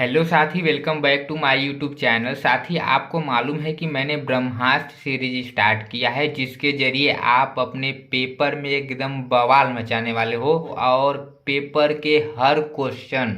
Hello साथी, welcome back to my YouTube channel. साथी, आपको मालूम है कि मैंने ब्रह्मास्त्र सीरीज स्टार्ट किया है, जिसके जरिए आप अपने पेपर में एकदम बवाल मचाने वाले हो और पेपर के हर क्वेश्चन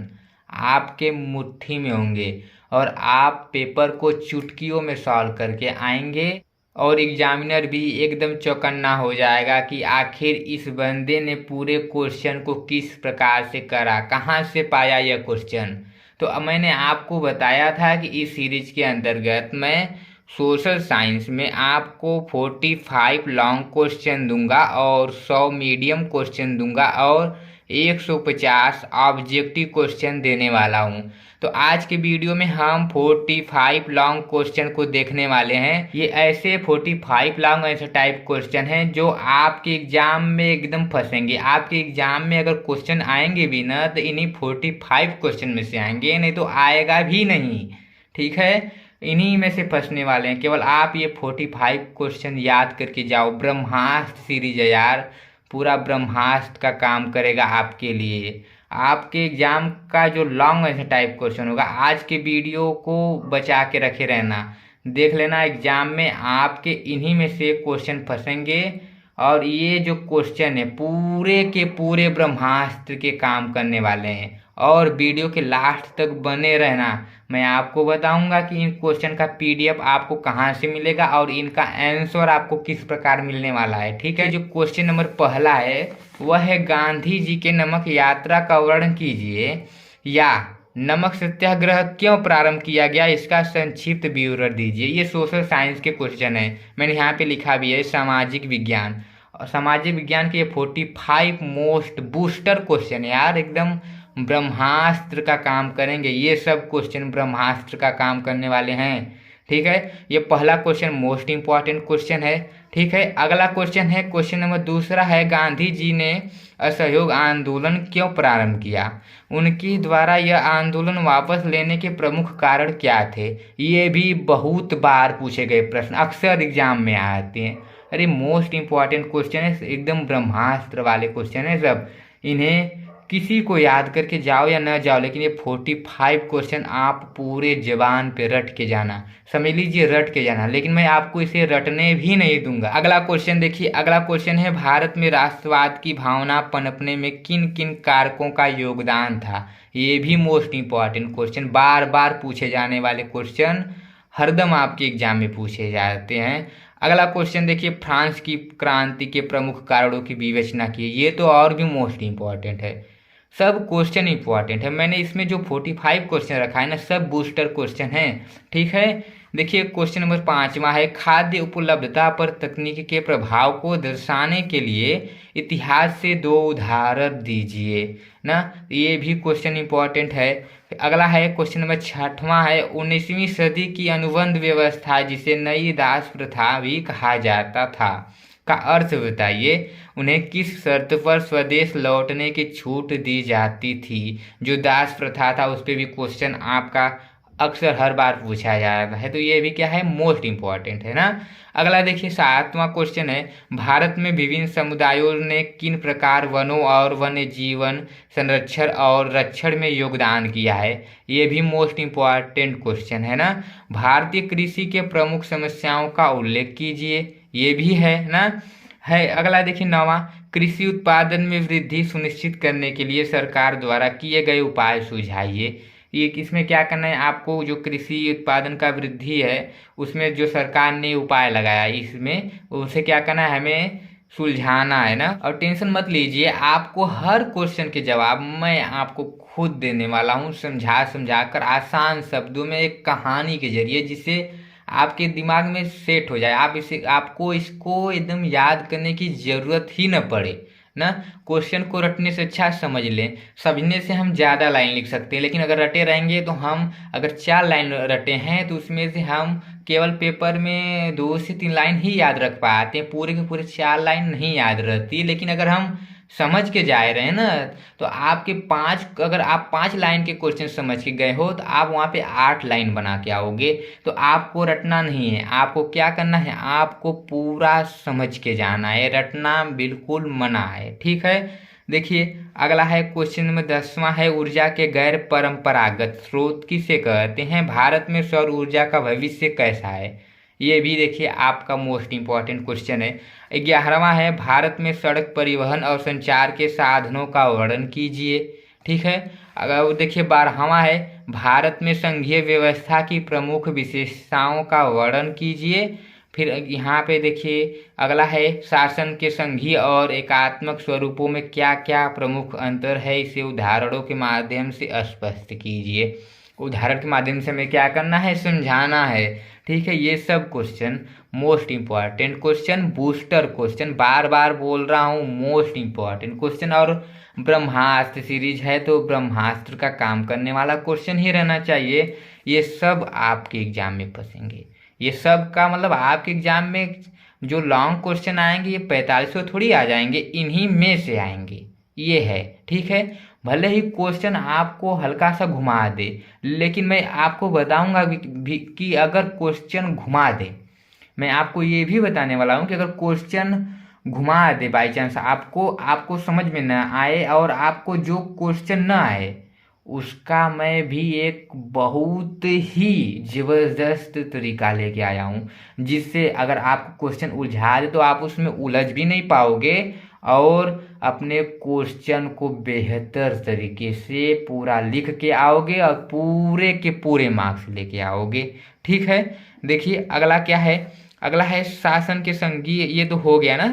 आपके मुट्ठी में होंगे और आप पेपर को चुटकियों में सॉल्व करके आएंगे। और एग्जामिनर भी एकदम चौकन्ना हो जाएगा कि आखिर इस बंदे ने पूरे क्वेश्चन को किस प्रकार से करा, कहाँ से पाया यह क्वेश्चन। तो अब मैंने आपको बताया था कि इस सीरीज के अंतर्गत मैं सोशल साइंस में आपको 45 लॉन्ग क्वेश्चन दूंगा और 100 मीडियम क्वेश्चन दूंगा और 150 ऑब्जेक्टिव क्वेश्चन देने वाला हूं। तो आज के वीडियो में हम 45 लॉन्ग क्वेश्चन को देखने वाले हैं। ये ऐसे 45 लॉन्ग ऐसे टाइप क्वेश्चन हैं जो आपके एग्जाम में एकदम फंसेंगे। आपके एग्जाम में अगर क्वेश्चन आएंगे भी ना तो इन्हीं 45 क्वेश्चन में से आएंगे, नहीं तो आएगा भी नहीं। ठीक है, इन्हीं में से फंसने वाले हैं। केवल आप ये 45 क्वेश्चन याद करके जाओ। ब्रह्मास्त्र सीरीज है यार, पूरा ब्रह्मास्त्र का काम करेगा आपके लिए। आपके एग्जाम का जो लॉन्ग ऐसे टाइप क्वेश्चन होगा, आज के वीडियो को बचा के रखे रहना, देख लेना। एग्जाम में आपके इन्हीं में से क्वेश्चन फंसेंगे और ये जो क्वेश्चन है पूरे के पूरे ब्रह्मास्त्र के काम करने वाले हैं। और वीडियो के लास्ट तक बने रहना, मैं आपको बताऊंगा कि इन क्वेश्चन का पीडीएफ आपको कहाँ से मिलेगा और इनका आंसर आपको किस प्रकार मिलने वाला है। ठीक है, जो क्वेश्चन नंबर पहला है वह है, गांधी जी के नमक यात्रा का वर्णन कीजिए, या नमक सत्याग्रह क्यों प्रारंभ किया गया, इसका संक्षिप्त विवरण दीजिए। ये सोशल साइंस के क्वेश्चन है, मैंने यहाँ पे लिखा भी है सामाजिक विज्ञान। और सामाजिक विज्ञान के ये 45 मोस्ट बूस्टर क्वेश्चन यार, एकदम ब्रह्मास्त्र का काम करेंगे। ये सब क्वेश्चन ब्रह्मास्त्र का काम करने वाले हैं। ठीक है, ये पहला क्वेश्चन मोस्ट इंपॉर्टेंट क्वेश्चन है। ठीक है, अगला क्वेश्चन है, क्वेश्चन नंबर दूसरा है, गांधी जी ने असहयोग आंदोलन क्यों प्रारंभ किया, उनके द्वारा यह आंदोलन वापस लेने के प्रमुख कारण क्या थे। ये भी बहुत बार पूछे गए प्रश्न, अक्सर एग्जाम में आते हैं। अरे मोस्ट इंपॉर्टेंट क्वेश्चन है, एकदम ब्रह्मास्त्र वाले क्वेश्चन है सब। इन्हें किसी को याद करके जाओ या न जाओ, लेकिन ये 45 क्वेश्चन आप पूरे जबान पे रट के जाना, समझ लीजिए रट के जाना। लेकिन मैं आपको इसे रटने भी नहीं दूंगा। अगला क्वेश्चन देखिए, अगला क्वेश्चन है, भारत में राष्ट्रवाद की भावना पनपने में किन किन कारकों का योगदान था। ये भी मोस्ट इंपॉर्टेंट क्वेश्चन, बार बार पूछे जाने वाले क्वेश्चन, हरदम आपके एग्जाम में पूछे जाते हैं। अगला क्वेश्चन देखिए, फ्रांस की क्रांति के प्रमुख कारणों की विवेचना की। ये तो और भी मोस्ट इंपॉर्टेंट है, सब क्वेश्चन इंपॉर्टेंट है। मैंने इसमें जो 45 क्वेश्चन रखा है ना, सब बूस्टर क्वेश्चन हैं। ठीक है, देखिए क्वेश्चन नंबर 5वां है, खाद्य उपलब्धता पर तकनीक के प्रभाव को दर्शाने के लिए इतिहास से 2 उदाहरण दीजिए ना। ये भी क्वेश्चन इंपॉर्टेंट है। अगला है क्वेश्चन नंबर 6वां है, 19वीं सदी की अनुबंध व्यवस्था, जिसे नई दास प्रथा भी कहा जाता था, का अर्थ बताइए। उन्हें किस शर्त पर स्वदेश लौटने की छूट दी जाती थी। जो दास प्रथा था उस पर भी क्वेश्चन आपका अक्सर हर बार पूछा जाता है, तो ये भी क्या है, मोस्ट इंपॉर्टेंट है ना। अगला देखिए 7वां क्वेश्चन है, भारत में विभिन्न समुदायों ने किन प्रकार वनों और वन्य जीवन संरक्षण और रक्षण में योगदान किया है। ये भी मोस्ट इंपॉर्टेंट क्वेश्चन है ना। भारतीय कृषि के प्रमुख समस्याओं का उल्लेख कीजिए, ये भी है ना। है अगला देखिए 9वां, कृषि उत्पादन में वृद्धि सुनिश्चित करने के लिए सरकार द्वारा किए गए उपाय सुझाइए। ये इसमें क्या करना है आपको, जो कृषि उत्पादन का वृद्धि है उसमें जो सरकार ने उपाय लगाया, इसमें उसे क्या करना है, हमें सुलझाना है ना। और टेंशन मत लीजिए, आपको हर क्वेश्चन के जवाब मैं आपको खुद देने वाला हूँ, समझा समझा कर आसान शब्दों में, एक कहानी के जरिए, जिससे आपके दिमाग में सेट हो जाए। आप इसे, आपको इसको एकदम याद करने की जरूरत ही न पड़े ना। क्वेश्चन को रटने से अच्छा समझ लें। समझने से हम ज़्यादा लाइन लिख सकते हैं, लेकिन अगर रटे रहेंगे तो हम, अगर 4 लाइन रटे हैं तो उसमें से हम केवल पेपर में 2 से 3 लाइन ही याद रख पाते हैं, पूरे के पूरे 4 लाइन नहीं याद रहती। लेकिन अगर हम समझ के जा रहे हैं ना, तो आपके 5, अगर आप 5 लाइन के क्वेश्चन समझ के गए हो तो आप वहाँ पे 8 लाइन बना के आओगे। तो आपको रटना नहीं है, आपको क्या करना है, आपको पूरा समझ के जाना है, रटना बिल्कुल मना है। ठीक है, देखिए अगला है क्वेश्चन नंबर 10वां है, ऊर्जा के गैर परंपरागत स्रोत किसे कहते हैं, भारत में सौर ऊर्जा का भविष्य कैसा है। ये भी देखिए आपका मोस्ट इंपॉर्टेंट क्वेश्चन है। 11वां है, भारत में सड़क परिवहन और संचार के साधनों का वर्णन कीजिए। ठीक है। अगर देखिए 12वां है, भारत में संघीय व्यवस्था की प्रमुख विशेषताओं का वर्णन कीजिए। फिर यहाँ पे देखिए अगला है, शासन के संघीय और एकात्मक स्वरूपों में क्या क्या प्रमुख अंतर है, इसे उदाहरणों के माध्यम से स्पष्ट कीजिए। उदाहरण के माध्यम से हमें क्या करना है, समझाना है। ठीक है। ये सब question most important question, booster question, बार बार बोल रहा हूँ, मोस्ट इंपॉर्टेंट क्वेश्चन। और ब्रह्मास्त्र सीरीज है तो ब्रह्मास्त्र का काम करने वाला क्वेश्चन ही रहना चाहिए। ये सब आपके एग्जाम में फंसेंगे। ये सब का मतलब आपके एग्जाम में जो लॉन्ग क्वेश्चन आएंगे ये 45 थोड़ी आ जाएंगे, इन्हीं में से आएंगे। ये है। ठीक है। भले ही क्वेश्चन आपको हल्का सा घुमा दे, लेकिन मैं आपको बताऊंगा कि अगर क्वेश्चन घुमा दे, मैं आपको ये भी बताने वाला हूँ कि अगर क्वेश्चन घुमा दे बाई चांस आपको समझ में न आए और आपको जो क्वेश्चन न आए उसका मैं भी एक बहुत ही ज़बरदस्त तरीका लेके आया हूँ, जिससे अगर आपको क्वेश्चन उलझा दे तो आप उसमें उलझ भी नहीं पाओगे और अपने क्वेश्चन को बेहतर तरीके से पूरा लिख के आओगे और पूरे के पूरे मार्क्स लेके आओगे। ठीक है। देखिए अगला क्या है, अगला है शासन के संघीय, ये तो हो गया ना।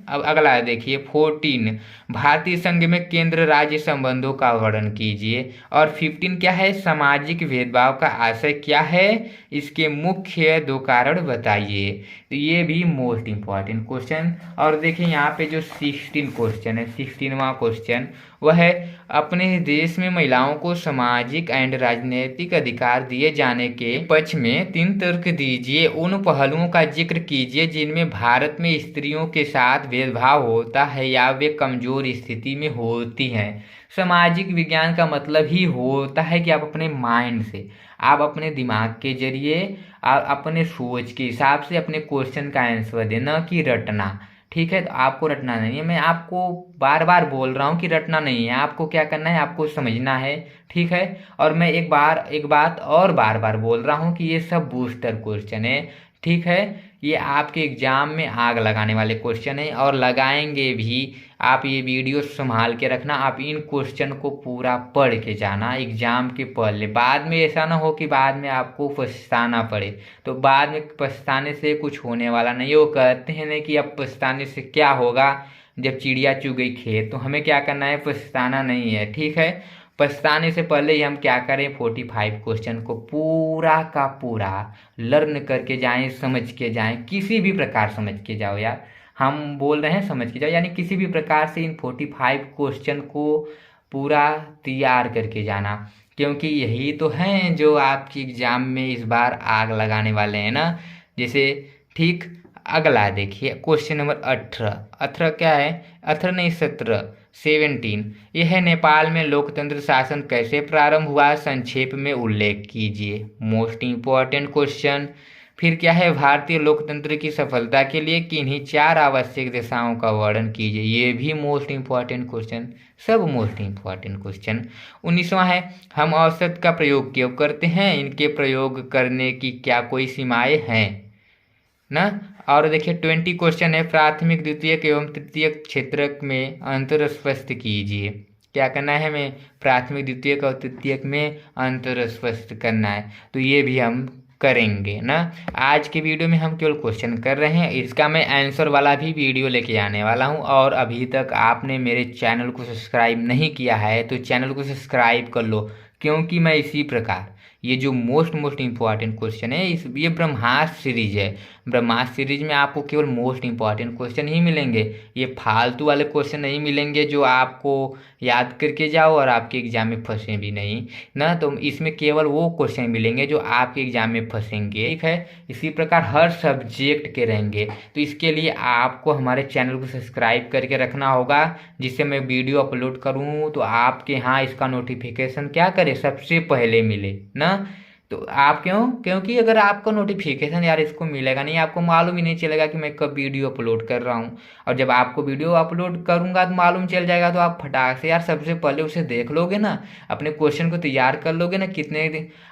अब अगला है देखिए 14, भारतीय संघ में केंद्र राज्य संबंधों का वर्णन कीजिए। और 15 क्या है, सामाजिक भेदभाव का आशय क्या है, इसके मुख्य 2 कारण बताइए। तो ये भी मोस्ट इंपॉर्टेंट क्वेश्चन। और देखिए यहाँ पे जो 16 क्वेश्चन है, 16वां क्वेश्चन वह है, अपने देश में महिलाओं को सामाजिक एंड राजनीतिक अधिकार दिए जाने के पक्ष में 3 तर्क दीजिए। उन पहलुओं का जिक्र कीजिए जिनमें भारत में स्त्रियों के साथ भेदभाव होता है या वे कमजोर स्थिति में होती हैं। सामाजिक विज्ञान का मतलब ही होता है कि आप अपने माइंड से, आप अपने दिमाग के जरिए, आप अपने सोच के हिसाब से अपने क्वेश्चन का आंसर देना, कि रटना। ठीक है। तो आपको रटना नहीं है, मैं आपको बार बार बोल रहा हूँ कि रटना नहीं है, आपको क्या करना है, आपको समझना है। ठीक है। और मैं एक बात और बार बार बोल रहा हूँ कि ये सब बूस्टर क्वेश्चन है। ठीक है। ये आपके एग्जाम में आग लगाने वाले क्वेश्चन है और लगाएंगे भी। आप ये वीडियो संभाल के रखना, आप इन क्वेश्चन को पूरा पढ़ के जाना एग्जाम के पहले। बाद में ऐसा ना हो कि बाद में आपको पछताना पड़े, तो बाद में पछताने से कुछ होने वाला नहीं। वो कहते हैं ना कि अब पछताने से क्या होगा, जब चिड़िया चुग गई खेत। तो हमें क्या करना है, पछताना नहीं है। ठीक है। पछताने से पहले ही हम क्या करें, 45 क्वेश्चन को पूरा का पूरा लर्न करके जाएं, समझ के जाएं, किसी भी प्रकार समझ के जाओ यार, हम बोल रहे हैं समझ के जाओ, यानी किसी भी प्रकार से इन 45 क्वेश्चन को पूरा तैयार करके जाना, क्योंकि यही तो हैं जो आपकी एग्जाम में इस बार आग लगाने वाले हैं ना। जैसे ठीक अगला देखिए क्वेश्चन नंबर 18 क्या है, 18 नहीं 17 यह है, नेपाल में लोकतंत्र शासन कैसे प्रारंभ हुआ, संक्षेप में उल्लेख कीजिए। Most important question. फिर क्या है, भारतीय लोकतंत्र की सफलता के लिए किन्हीं 4 आवश्यक दिशाओं का वर्णन कीजिए। ये भी मोस्ट इंपॉर्टेंट क्वेश्चन, सब मोस्ट इंपॉर्टेंट क्वेश्चन। 19वां है, हम औसत का प्रयोग क्यों करते हैं, इनके प्रयोग करने की क्या कोई सीमाएं हैं ना। और देखिए 20 क्वेश्चन है, प्राथमिक द्वितीयक एवं तृतीयक क्षेत्र में अंतर स्पष्ट कीजिए। क्या करना है हमें, प्राथमिक द्वितीयक और तृतीयक में अंतर स्पष्ट करना है। तो ये भी हम करेंगे ना। आज के वीडियो में हम केवल क्वेश्चन कर रहे हैं, इसका मैं आंसर वाला भी वीडियो लेके आने वाला हूं। और अभी तक आपने मेरे चैनल को सब्सक्राइब नहीं किया है तो चैनल को सब्सक्राइब कर लो, क्योंकि मैं इसी प्रकार ये जो मोस्ट इंपॉर्टेंट क्वेश्चन है, ये ब्रह्मास्त्र सीरीज है। ब्रह्मास्त्र सीरीज में आपको केवल मोस्ट इंपॉर्टेंट क्वेश्चन ही मिलेंगे, ये फालतू वाले क्वेश्चन नहीं मिलेंगे जो आपको याद करके जाओ और आपके एग्जाम में फंसे भी नहीं ना। तो इसमें केवल वो क्वेश्चन मिलेंगे जो आपके एग्जाम में फंसेंगे। ठीक है। इसी प्रकार हर सब्जेक्ट के रहेंगे, तो इसके लिए आपको हमारे चैनल को सब्सक्राइब करके रखना होगा, जिससे मैं वीडियो अपलोड करूँ तो आपके यहाँ इसका नोटिफिकेशन क्या करे, सबसे पहले मिले ना। तो आप क्योंकि अगर आपका नोटिफिकेशन यार इसको मिलेगा नहीं, आपको मालूम ही नहीं चलेगा कि मैं कब वीडियो अपलोड कर रहा हूँ। और जब आपको वीडियो अपलोड करूँगा तो मालूम चल जाएगा, तो आप फटाक से यार सबसे पहले उसे देख लोगे ना, अपने क्वेश्चन को तैयार कर लोगे ना।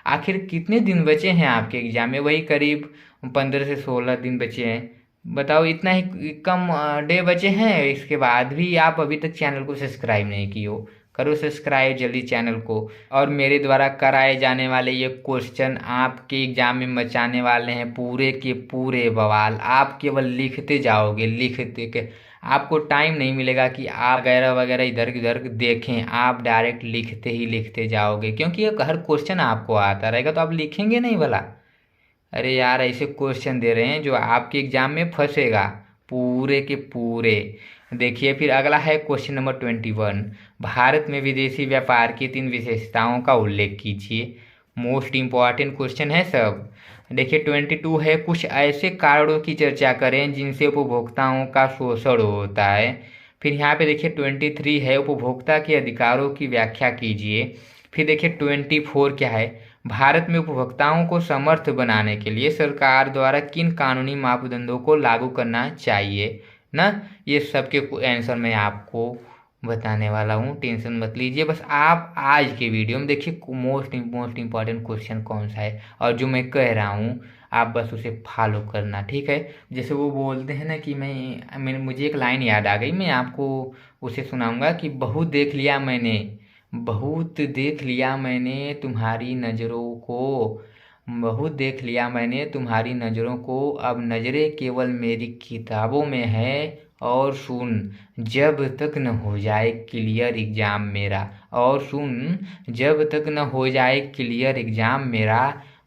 आखिर कितने दिन बचे हैं आपके एग्जाम में? वही करीब 15 से 16 दिन बचे हैं। बताओ, इतना ही कम डे बचे हैं, इसके बाद भी आप अभी तक चैनल को सब्सक्राइब नहीं किए हो। करो सब्सक्राइब जल्दी चैनल को। और मेरे द्वारा कराए जाने वाले ये क्वेश्चन आपके एग्जाम में मचाने वाले हैं पूरे के पूरे बवाल। आप केवल लिखते जाओगे, लिखते के आपको टाइम नहीं मिलेगा कि आप वगैरह वगैरह इधर उधर देखें, आप डायरेक्ट लिखते ही लिखते जाओगे, क्योंकि हर क्वेश्चन आपको आता रहेगा तो आप लिखेंगे नहीं भला। अरे यार, ऐसे क्वेश्चन दे रहे हैं जो आपके एग्जाम में फंसेगा पूरे के पूरे। देखिए फिर अगला है क्वेश्चन नंबर 21। भारत में विदेशी व्यापार की 3 विशेषताओं का उल्लेख कीजिए। मोस्ट इम्पॉर्टेंट क्वेश्चन है सब। देखिए 22 है, कुछ ऐसे कारणों की चर्चा करें जिनसे उपभोक्ताओं का शोषण होता है। फिर यहाँ पे देखिए 23 है, उपभोक्ता के अधिकारों की व्याख्या कीजिए। फिर देखिए 24 क्या है, भारत में उपभोक्ताओं को समर्थ बनाने के लिए सरकार द्वारा किन कानूनी मापदंडों को लागू करना चाहिए ना। ये सब के आंसर मैं आपको बताने वाला हूँ, टेंशन मत लीजिए। बस आप आज के वीडियो में देखिए मोस्ट इम्पॉर्टेंट क्वेश्चन कौन सा है, और जो मैं कह रहा हूँ आप बस उसे फॉलो करना, ठीक है। जैसे वो बोलते हैं ना कि मुझे एक लाइन याद आ गई, मैं आपको उसे सुनाऊंगा कि बहुत देख लिया मैंने, बहुत देख लिया मैंने तुम्हारी नज़रों को, बहुत देख लिया मैंने तुम्हारी नज़रों को, अब नज़रें केवल मेरी किताबों में है। और सुन, जब तक न हो जाए क्लियर एग्ज़ाम मेरा, और सुन, जब तक न हो जाए क्लियर एग्ज़ाम मेरा,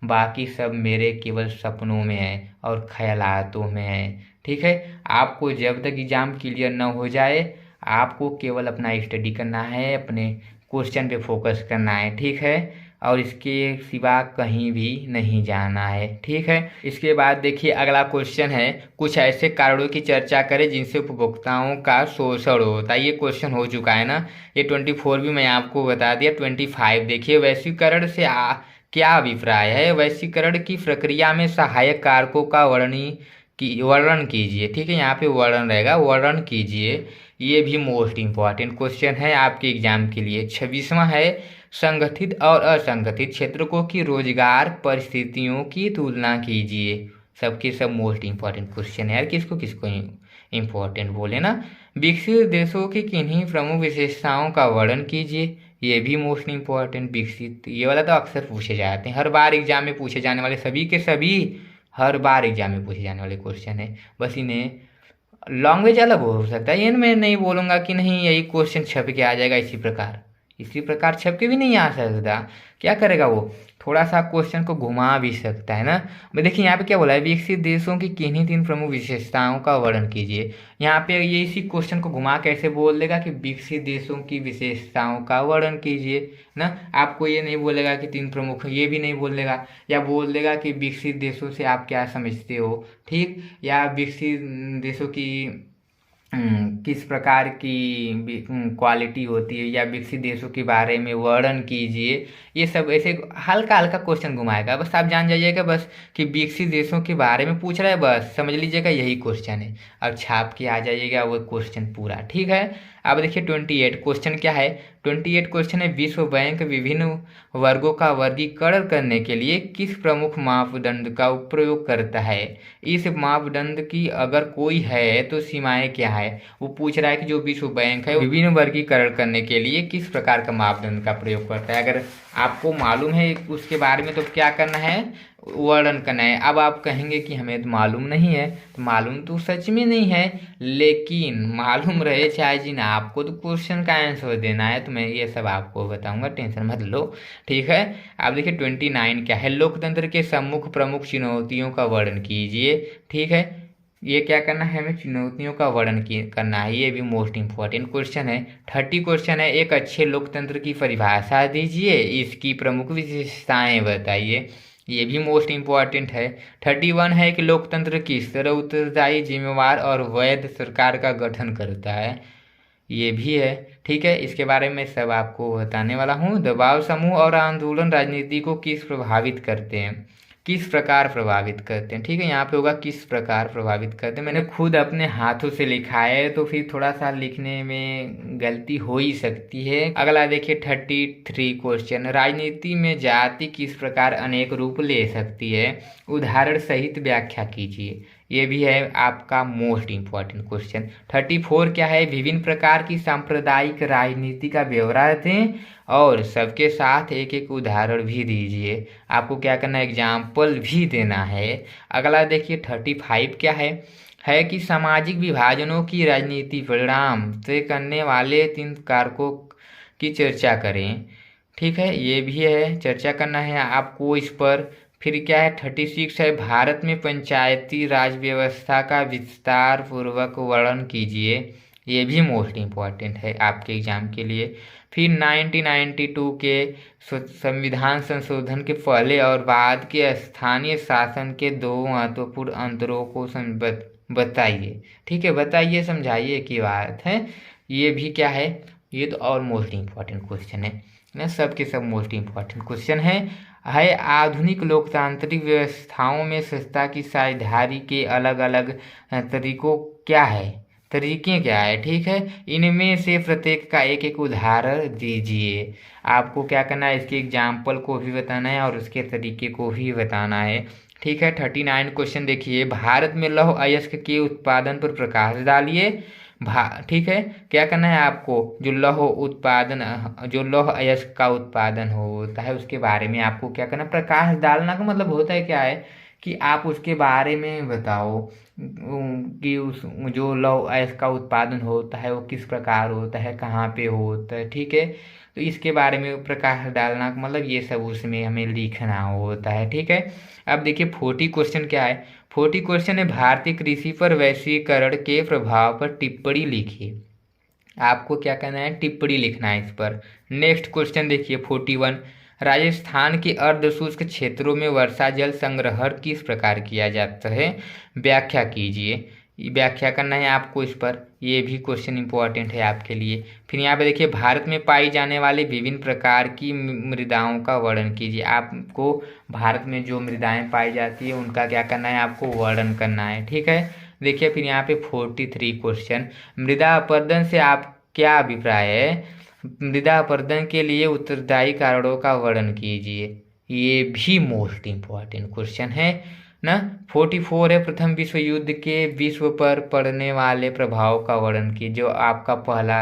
बाकी सब मेरे केवल सपनों में है और ख्यालातों में है। ठीक है, आपको जब तक एग्ज़ाम क्लियर न हो जाए आपको केवल अपना स्टडी करना है, अपने क्वेश्चन पे फोकस करना है, ठीक है। और इसके सिवा कहीं भी नहीं जाना है, ठीक है। इसके बाद देखिए अगला क्वेश्चन है, कुछ ऐसे कारणों की चर्चा करें जिनसे उपभोक्ताओं का शोषण होता है। ये क्वेश्चन हो चुका है ना, ये 24 भी मैं आपको बता दिया। 25 देखिए, वैश्वीकरण से क्या अभिप्राय है। वैश्वीकरण की प्रक्रिया में सहायक कारकों का वर्णन कीजिए, ठीक है। यहाँ पे वर्णन रहेगा, वर्णन कीजिए। ये भी मोस्ट इम्पॉर्टेंट क्वेश्चन है आपके एग्जाम के लिए। 26वां है, संगठित और असंगठित क्षेत्रों की रोजगार परिस्थितियों की तुलना कीजिए। सबके सब मोस्ट इम्पॉर्टेंट क्वेश्चन है यार, किसको किसको इम्पोर्टेंट बोले ना। विकसित देशों की किन्हीं प्रमुख विशेषताओं का वर्णन कीजिए। ये भी मोस्ट इम्पॉर्टेंट, विकसित, ये वाला तो अक्सर पूछे जाते हैं, हर बार एग्जाम में पूछे जाने वाले, सभी के सभी हर बार एग्जाम में पूछे जाने वाले क्वेश्चन है। बस इन्हें लैंग्वेज अलग हो सकता है, ये मैं नहीं बोलूँगा कि नहीं यही क्वेश्चन छप के आ जाएगा इसी प्रकार छप के भी नहीं आ सकता। क्या करेगा वो, थोड़ा सा क्वेश्चन को घुमा भी सकता है ना। देखिए यहाँ पे क्या बोला है, विकसित देशों की किन्हीं 3 प्रमुख विशेषताओं का वर्णन कीजिए। यहाँ पे ये इसी क्वेश्चन को घुमा कैसे बोल देगा कि विकसित देशों की विशेषताओं का वर्णन कीजिए ना। आपको ये नहीं बोलेगा कि 3 प्रमुख, ये भी नहीं बोलेगा, या बोल देगा कि विकसित देशों से आप क्या समझते हो, ठीक, या विकसित देशों की किस प्रकार की क्वालिटी होती है, या विकसित देशों के बारे में वर्णन कीजिए। ये सब ऐसे हल्का हल्का क्वेश्चन घुमाएगा, बस आप जान जाइएगा बस कि विकसित देशों के बारे में पूछ रहा है, बस समझ लीजिएगा यही क्वेश्चन है, और छाप के आ जाइएगा वो क्वेश्चन पूरा, ठीक है। अब देखिए 28 क्वेश्चन क्या है। 28 क्वेश्चन है, विश्व बैंक विभिन्न वर्गों का वर्गीकरण करने के लिए किस प्रमुख मापदंड का प्रयोग करता है। इस मापदंड की अगर कोई है तो सीमाएं क्या है। वो पूछ रहा है कि जो विश्व बैंक है विभिन्न वर्गीकरण करने के लिए किस प्रकार का मापदंड का प्रयोग करता है। अगर आपको मालूम है उसके बारे में तो क्या करना है, वर्णन करना है। अब आप कहेंगे कि हमें तो मालूम नहीं है, तो मालूम तो सच में नहीं है, लेकिन मालूम रहे चाहे जी ना, आपको तो क्वेश्चन का आंसर देना है, तो मैं ये सब आपको बताऊंगा, टेंशन मत लो, ठीक है। अब देखिए 29 क्या है, लोकतंत्र के सम्मुख प्रमुख चुनौतियों का वर्णन कीजिए, ठीक है। ये क्या करना है, हमें चुनौतियों का वर्णन करना है, ये भी मोस्ट इम्पोर्टेंट क्वेश्चन है। 30 क्वेश्चन है, एक अच्छे लोकतंत्र की परिभाषा दीजिए, इसकी प्रमुख विशेषताएं बताइए, ये भी मोस्ट इम्पॉर्टेंट है। 31 है कि लोकतंत्र किस तरह उत्तरदायी, जिम्मेवार और वैध सरकार का गठन करता है, ये भी है। ठीक है, इसके बारे में सब आपको बताने वाला हूँ। दबाव समूह और आंदोलन राजनीति को किस प्रभावित करते हैं, किस प्रकार प्रभावित करते हैं। ठीक है, यहाँ पे होगा किस प्रकार प्रभावित करते हैं। मैंने खुद अपने हाथों से लिखा है तो फिर थोड़ा सा लिखने में गलती हो ही सकती है। अगला देखिए 33 क्वेश्चन, राजनीति में जाति किस प्रकार अनेक रूप ले सकती है, उदाहरण सहित व्याख्या कीजिए। ये भी है आपका मोस्ट इम्पॉर्टेंट क्वेश्चन। 34 क्या है, विभिन्न प्रकार की सांप्रदायिक राजनीति का ब्यौरा दें और सबके साथ एक एक उदाहरण भी दीजिए। आपको क्या करना है, एग्जाम्पल भी देना है। अगला देखिए 35 क्या है कि सामाजिक विभाजनों की राजनीति परिणाम तय करने वाले 3 कारकों की चर्चा करें। ठीक है, ये भी है, चर्चा करना है आपको इस पर। फिर क्या है 36 है, भारत में पंचायती राज व्यवस्था का विस्तार पूर्वक वर्णन कीजिए। ये भी मोस्ट इम्पॉर्टेंट है आपके एग्जाम के लिए। फिर 1992 के संविधान संशोधन के पहले और बाद के स्थानीय शासन के 2 महत्वपूर्ण अंतरों को बताइए। ठीक है, बताइए समझाइए की बात है। ये भी क्या है, ये तो और मोस्ट इम्पॉर्टेंट क्वेश्चन है ना, सब के सब मोस्ट इम्पॉर्टेंट क्वेश्चन है आधुनिक लोकतांत्रिक व्यवस्थाओं में सत्ता की साझेदारी के अलग अलग तरीकों क्या है, तरीके क्या है। ठीक है, इनमें से प्रत्येक का एक एक उदाहरण दीजिए। आपको क्या करना है, इसके एग्जाम्पल को भी बताना है और उसके तरीके को भी बताना है। ठीक है, 39 क्वेश्चन देखिए, भारत में लौह अयस्क के उत्पादन पर प्रकाश डालिए। ठीक है, क्या करना है आपको, जो लौह अयस्क का उत्पादन होता है उसके बारे में आपको क्या करना, प्रकाश डालना का मतलब होता है क्या है कि आप उसके बारे में बताओ कि उस जो लौह अयस्क का उत्पादन होता है वो किस प्रकार होता है, कहाँ पे होता है। ठीक है, तो इसके बारे में प्रकाश डालना का मतलब ये सब उसमें हमें लिखना होता है। ठीक है, अब देखिए 40 क्वेश्चन क्या है, 40 क्वेश्चन है भारतीय कृषि पर वैश्वीकरण के प्रभाव पर टिप्पणी लिखिए। आपको क्या करना है, टिप्पणी लिखना है इस पर। नेक्स्ट क्वेश्चन देखिए 41, राजस्थान के अर्ध शुष्क क्षेत्रों में वर्षा जल संग्रहण किस प्रकार किया जाता है, व्याख्या कीजिए। व्याख्या करना है आपको इस पर, ये भी क्वेश्चन इंपॉर्टेंट है आपके लिए। फिर यहाँ पे देखिए भारत में पाई जाने वाली विभिन्न प्रकार की मृदाओं का वर्णन कीजिए। आपको भारत में जो मृदाएं पाई जाती है उनका क्या करना है, आपको वर्णन करना है। ठीक है, देखिए फिर यहाँ पे 43 क्वेश्चन, मृदा अपरदन से आप क्या अभिप्राय है, मृदा अपरदन के लिए उत्तरदायी कारणों का वर्णन कीजिए। ये भी मोस्ट इम्पॉर्टेंट क्वेश्चन है ना। 44 है, प्रथम विश्व युद्ध के विश्व पर पड़ने वाले प्रभाव का वर्णन कीजिए। जो आपका पहला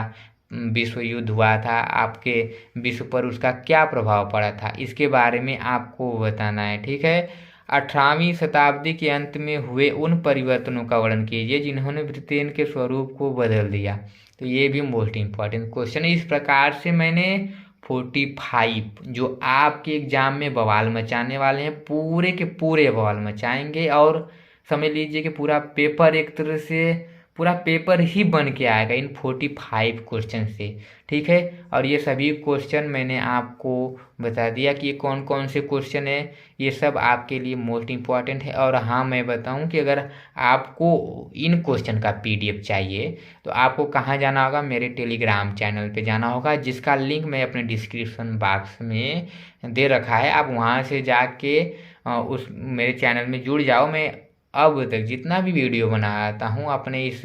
विश्व युद्ध हुआ था आपके विश्व पर उसका क्या प्रभाव पड़ा था, इसके बारे में आपको बताना है। ठीक है, 18वीं शताब्दी के अंत में हुए उन परिवर्तनों का वर्णन कीजिए जिन्होंने ब्रिटेन के स्वरूप को बदल दिया। तो ये भी मोस्ट इम्पॉर्टेंट क्वेश्चन है। इस प्रकार से मैंने 45 जो आपके एग्जाम में बवाल मचाने वाले हैं, पूरे के पूरे बवाल मचाएंगे और समझ लीजिए कि पूरा पेपर एक तरह से पूरा पेपर ही बन के आएगा इन 45 क्वेश्चन से। ठीक है, और ये सभी क्वेश्चन मैंने आपको बता दिया कि ये कौन कौन से क्वेश्चन है, ये सब आपके लिए मोस्ट इम्पॉर्टेंट है। और हाँ, मैं बताऊं कि अगर आपको इन क्वेश्चन का PDF चाहिए तो आपको कहाँ जाना होगा, मेरे टेलीग्राम चैनल पे जाना होगा, जिसका लिंक मैं अपने डिस्क्रिप्शन बॉक्स में दे रखा है। आप वहाँ से जाके उस मेरे चैनल में जुड़ जाओ। मैं अब तक जितना भी वीडियो बनाता हूँ अपने इस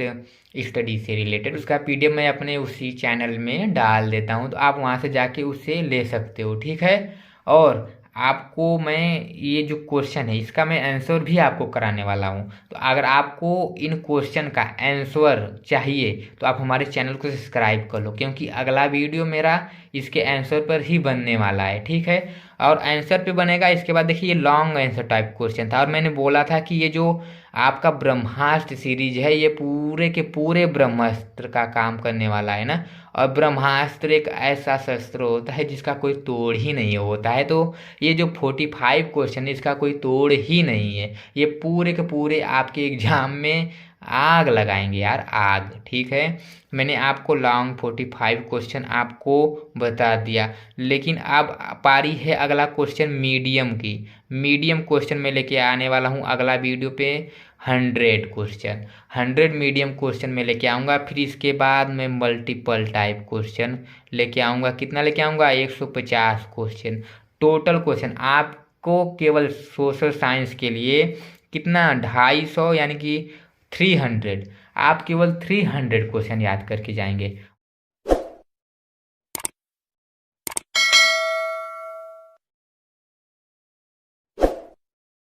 स्टडी से रिलेटेड, उसका PDF मैं अपने उसी चैनल में डाल देता हूँ, तो आप वहाँ से जाके उसे ले सकते हो। ठीक है, और आपको मैं ये जो क्वेश्चन है इसका मैं आंसर भी आपको कराने वाला हूँ। तो अगर आपको इन क्वेश्चन का आंसर चाहिए तो आप हमारे चैनल को सब्सक्राइब कर लो, क्योंकि अगला वीडियो मेरा इसके आंसर पर ही बनने वाला है। ठीक है, और आंसर पे बनेगा। इसके बाद देखिए ये लॉन्ग आंसर टाइप क्वेश्चन था, और मैंने बोला था कि ये जो आपका ब्रह्मास्त्र सीरीज है ये पूरे के पूरे ब्रह्मास्त्र का काम करने वाला है ना। और ब्रह्मास्त्र एक ऐसा शस्त्र होता है जिसका कोई तोड़ ही नहीं होता है। तो ये जो 45 क्वेश्चन है इसका कोई तोड़ ही नहीं है, ये पूरे के पूरे आपके एग्जाम में आग लगाएंगे यार, आग। ठीक है, मैंने आपको लॉन्ग 45 क्वेश्चन आपको बता दिया, लेकिन अब पारी है अगला क्वेश्चन मीडियम की। मीडियम क्वेश्चन में लेके आने वाला हूँ अगला वीडियो पे 100 क्वेश्चन, 100 मीडियम क्वेश्चन में लेके आऊँगा। फिर इसके बाद मैं मल्टीपल टाइप क्वेश्चन लेके आऊँगा। कितना लेके आऊँगा? 150 क्वेश्चन टोटल क्वेश्चन आपको केवल सोशल साइंस के लिए। कितना? 250, यानी कि 300। आप केवल 300 क्वेश्चन याद करके जाएंगे।